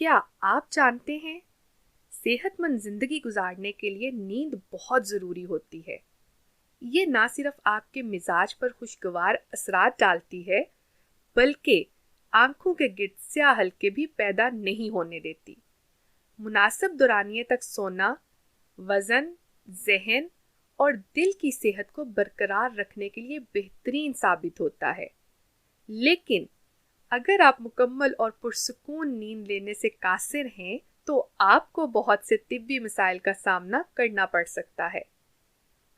کیا آپ جانتے ہیں صحت مند زندگی گزارنے کے لیے نیند بہت ضروری ہوتی ہے۔ یہ نہ صرف آپ کے مزاج پر خوشگوار اثرات ڈالتی ہے بلکہ آنکھوں کے گرد سیاہ حلقے بھی پیدا نہیں ہونے دیتی۔ مناسب دورانیے تک سونا وزن، ذہن اور دل کی صحت کو برقرار رکھنے کے لیے بہترین ثابت ہوتا ہے۔ لیکن اگر آپ مکمل اور پرسکون نیند لینے سے قاصر ہیں تو آپ کو بہت سے طبی مسائل کا سامنا کرنا پڑ سکتا ہے۔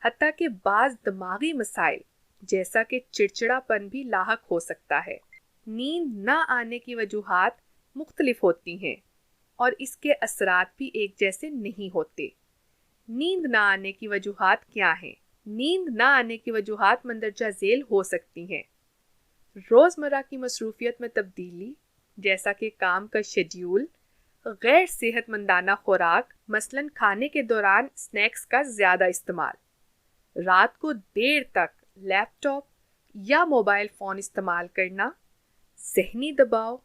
حتیٰ کہ بعض دماغی مسائل جیسا کہ چڑچڑاپن بھی لاحق ہو سکتا ہے۔ نیند نہ آنے کی وجوہات مختلف ہوتی ہیں اور اس کے اثرات بھی ایک جیسے نہیں ہوتے۔ نیند نہ آنے کی وجوہات کیا ہیں؟ نیند نہ آنے کی وجوہات مندرجہ ذیل ہو سکتی ہیں۔ روزمرہ کی مصروفیت میں تبدیلی جیسا کہ کام کا شیڈیول، غیر صحت مندانہ خوراک مثلاً کھانے کے دوران سنیکس کا زیادہ استعمال، رات کو دیر تک لیپ ٹاپ یا موبائل فون استعمال کرنا، ذہنی دباؤ،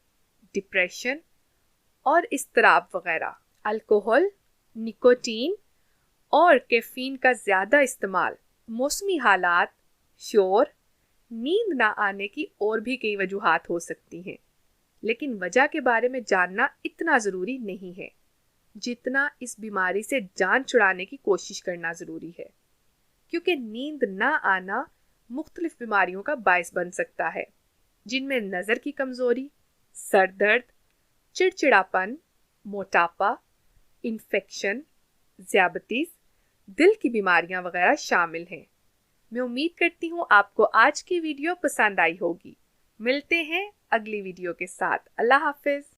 ڈپریشن اور اضطراب وغیرہ، الکحل، نکوٹین اور کیفین کا زیادہ استعمال، موسمی حالات، شور، نیند نہ آنے کی اور بھی کئی وجوہات ہو سکتی ہیں۔ لیکن وجہ کے بارے میں جاننا اتنا ضروری نہیں ہے جتنا اس بیماری سے جان چھڑانے کی کوشش کرنا ضروری ہے، کیونکہ نیند نہ آنا مختلف بیماریوں کا باعث بن سکتا ہے، جن میں نظر کی کمزوری، سر درد، چڑچڑاپن، موٹاپا، انفیکشن، ذیابیطس، دل کی بیماریاں وغیرہ شامل ہیں۔ میں امید کرتی ہوں آپ کو آج کی ویڈیو پسند آئی ہوگی۔ ملتے ہیں اگلی ویڈیو کے ساتھ۔ اللہ حافظ۔